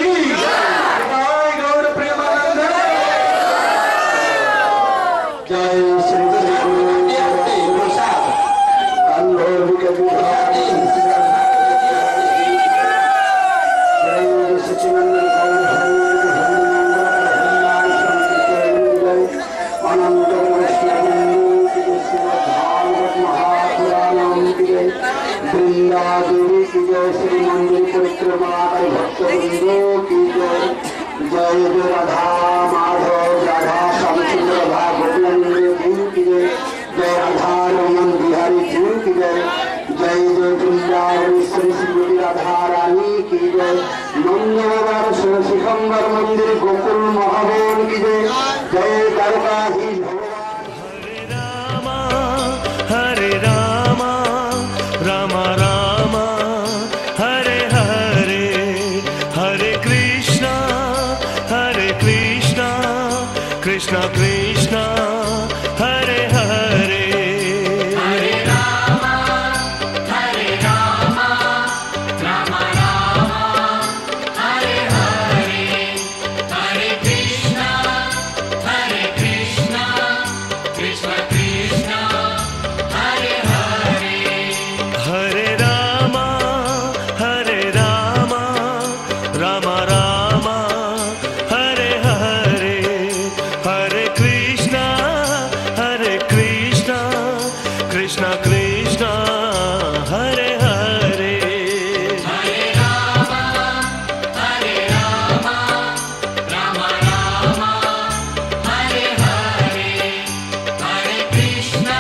की जय गौर प्रेमानंद जय श्री गुरु सचिनंदन देवी की जय श्री मंदिर परिक्रमा कर भक्तवृंदों की जय जय जय राधा माधव राधा श्यामचंद्र राधा गोपीनंद गुरु की जय जय राधा रमन बिहारी गुरु की जय जय जय वृंदावनेश्वरी श्रीमती राधा रानी की जय नंदनवर शिखंबर मंदिर गोकुल महादेव की जय जय Dwarkadhish Krishna Krishna Hare Hare Hare Rama Rama Rama Hare Hare Hare Krishna Krishna Krishna Hare Hare Hare Rama Rama Rama Hare Hare Hare Krishna Krishna Krishna Hare Hare Hare Rama Rama Rama Hare Hare Hare Krishna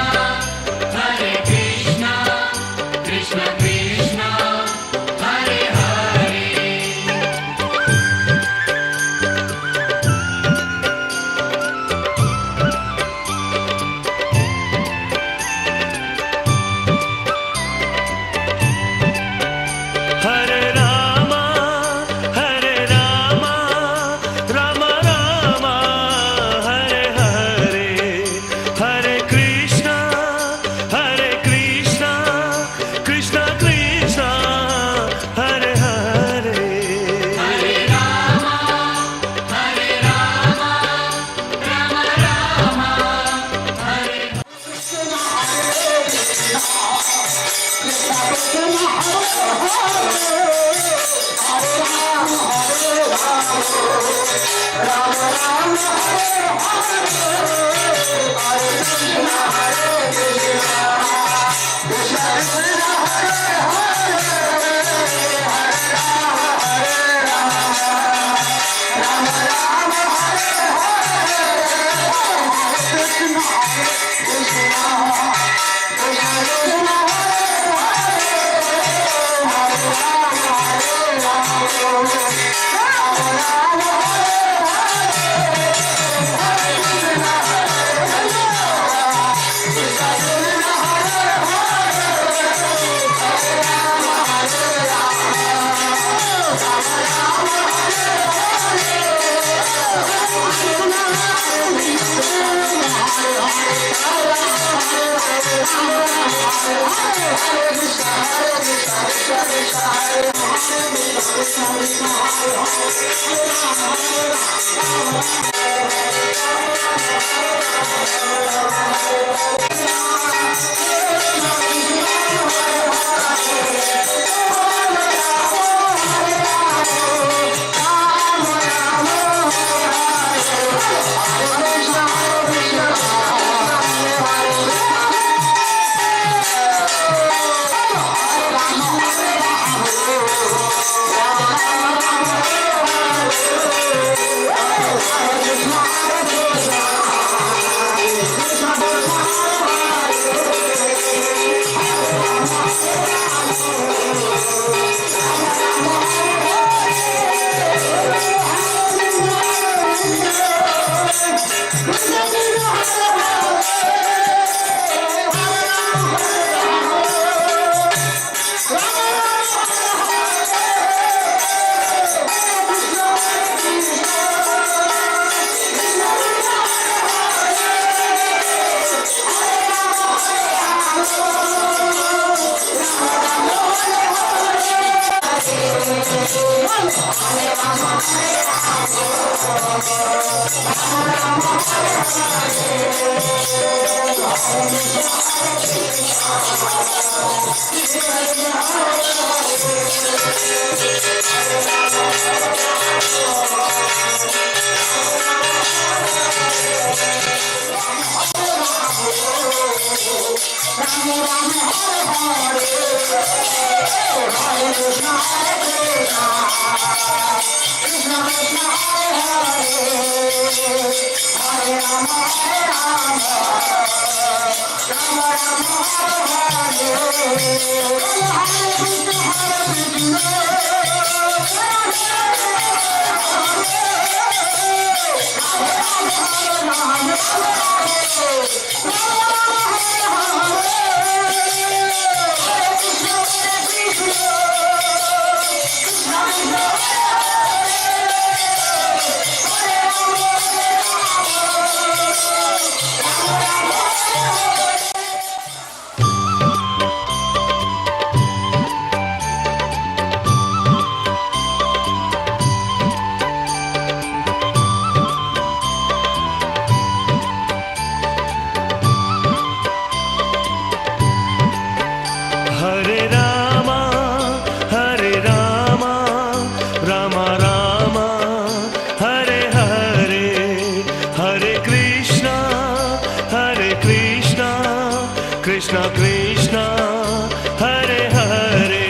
Krishna Krishna Hare Hare Hare Rama Rama Rama Hare Hare Hare Krishna Krishna Krishna Hare Hare Hare Rama Rama Hare Hare Rama, Hare Rama, Rama Rama, Hare Hare, Hare Krishna, Krishna Krishna, Hare Hare.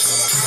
Hare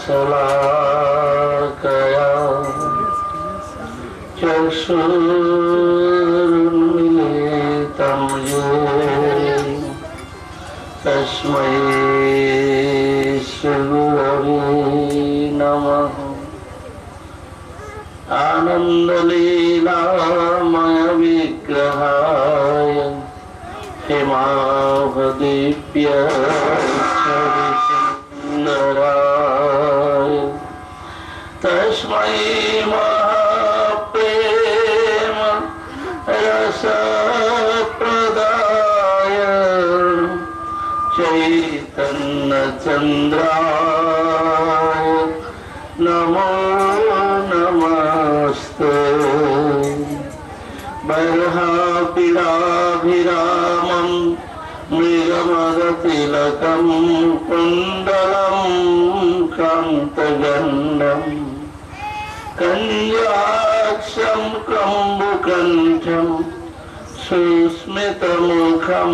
शलाकया चक्षुरुन्मीलितं येन तस्मै श्रीगुरवे नमः। आनन्दलीलामय विग्रहाय हेमावदीप्य सुन्दराय तस्मै महाप्रेम रसप्रदाय चैतन्यचन्द्राय नमो नमस्ते। बर्हापीडाभिरामं मृगमदतिलकं कुण्डलं कान्तगन्धं कञ्जाक्षं कम्बुकण्ठं सुस्मितमुखं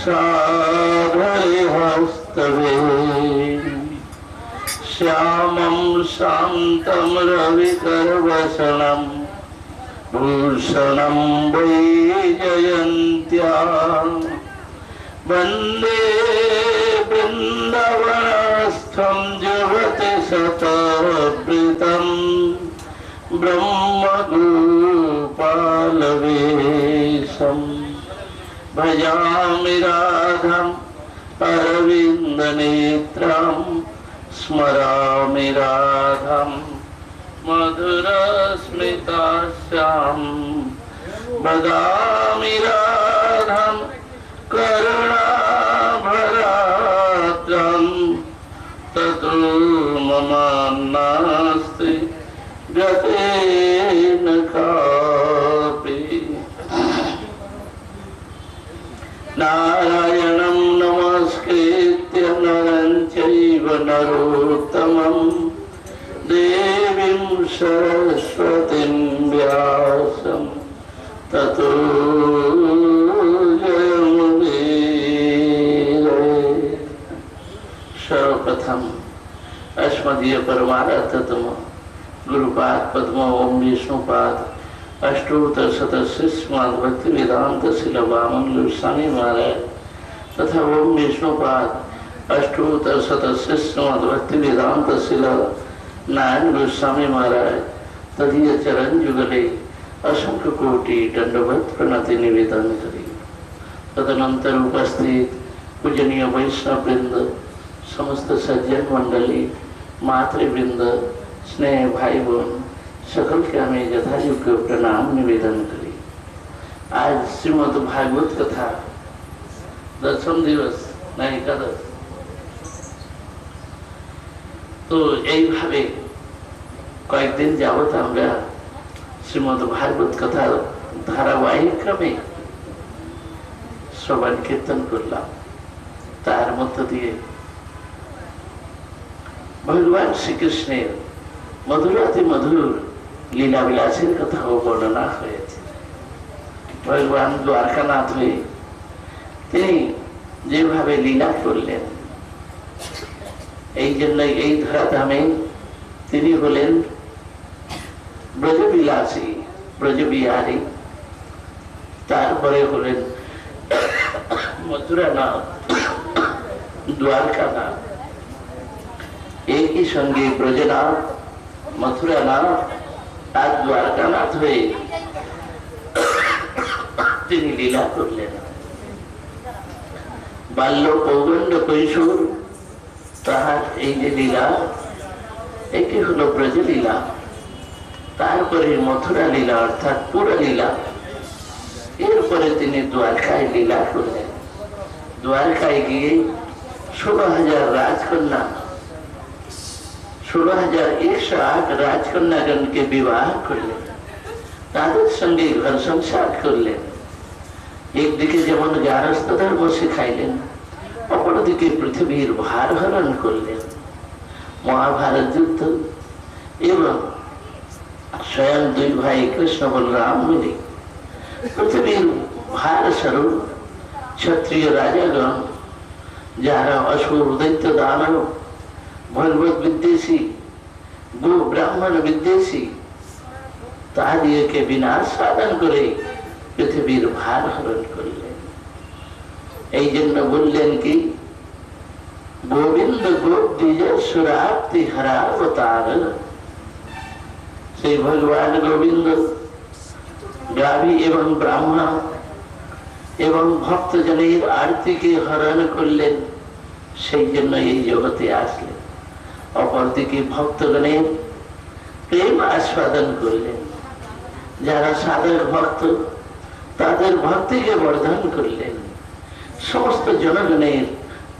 साधयहस्तवे श्यामं शान्तं रविकरवसनं भूषणं वैजयन्त्या वन्दे वृन्दावनस्थं जुगति शतवृतं ब्रह्मगोपालवेशं भजामि राधम् अरविन्दनेत्रं स्मरामि राधं मधुरस्मितास्यां वदामि राधं करुणाभरात्रं ततो मम नास्ति गतेन कापि। नारायणं नमस्कृत्य नरं चैव नरोत्तमं देवीं सरस्वतीं व्यासं ततो जयमुदीरये। सर्वप्रथम अस्मदीय परमार्थतम गुरुपाद पद्म ओम विष्णुपाद अष्टोत्तर शतशिष्यमाद भक्ति वेदांत शिल वामन गोस्वामी महाराज तथा ओम विष्णुपाद अष्टोत्तर शतशिष्यमाद भक्ति वेदांत शिल नारायण गोस्वामी महाराज तदीय चरण जुगले असंख्य कोटि दंडवत प्रणति निवेदन करी। तदनंतर उपस्थित पूजनीय वैष्णव वृंद, समस्त सज्जन मंडली, मातृवृंद, स्नेह भाई बहन सकल के हमें यथायोग्य प्रणाम निवेदन करी। आज श्रीमद् भागवत कथा दशम दिवस ना एकादश। तो এই ভাবে কয়েকদিন যাবত আমরা শ্রীমদ্ ভাগবত কথা ধারাবাহিক ক্রমে শ্রবণ কীর্তন করলাম। তার মধ্য দিয়ে ভগবান শ্রীকৃষ্ণের মধুরাতি মধুর লীলা বিলাসের কথাও বর্ণনা হয়েছে। ভগবান দ্বারকানাথ হয়ে তিনি যেভাবে লীলা করলেন, এই জন্যই এই ধরাধামে তিনি হলেন ব্রজবিলাসী, ব্রজবিহারী। তারপরে হলেন মথুরানাথ, দ্বারকানাথ। একই সঙ্গে ব্রজনাথ, মথুরানাথ আর দ্বারকানাথ হয়ে তিনি লীলা করলেন। বাল্য পৌগণ্ড কৈশোর তাহার এই যে লীলা, এটি হলো ব্রজলীলা। তারপরে মথুরা লীলা অর্থাৎ পুরা লীলা। এরপরে তিনি দ্বারকায় লীলা করলেন। দ্বারকায় গিয়ে 16,000 রাজকন্যা, 16,108 রাজকন্যাগণকে বিবাহ করলেন, তাদের সঙ্গে ঘর সংসার করলেন। একদিকে যেমন গারস্থ ধর্ম শিখাইলেন, অপরদিকে পৃথিবীর ভার হরণ করলেন। মহাভারত যুদ্ধ এবং স্বয়ং দুই ভাই কৃষ্ণ বলরাম মিলে পৃথিবীর ভার স্বরূপ ক্ষত্রিয় রাজাগণ, যারা অসুর দৈত্য দানব ভগবত বিদ্বেষী গো ব্রাহ্মণ বিদ্বেষী তাদিকে বিনাশ সাধন করে পৃথিবীর ভার হরণ করলেন। এই জন্য বললেন কি, গোবিন্দ গোপদ্বিজ সুরাপ্তি হরাবতার। সেই ভগবান গোবিন্দ গাভী এবং ব্রাহ্মণ এবং ভক্তজনের আরতিকে হরণ করলেন, সেই জন্য এই জগতে আসলেন। অপরদিকে ভক্তগণের প্রেম আস্বাদন করলেন, যারা সাধক ভক্ত তাদের ভক্তিকে বর্ধন করলেন, সমস্ত জনগণের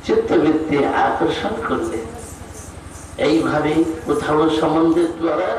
চিত্তবৃত্তি আকর্ষণ করলেন। এইভাবে কোথাও সম্বন্ধের দ্বারা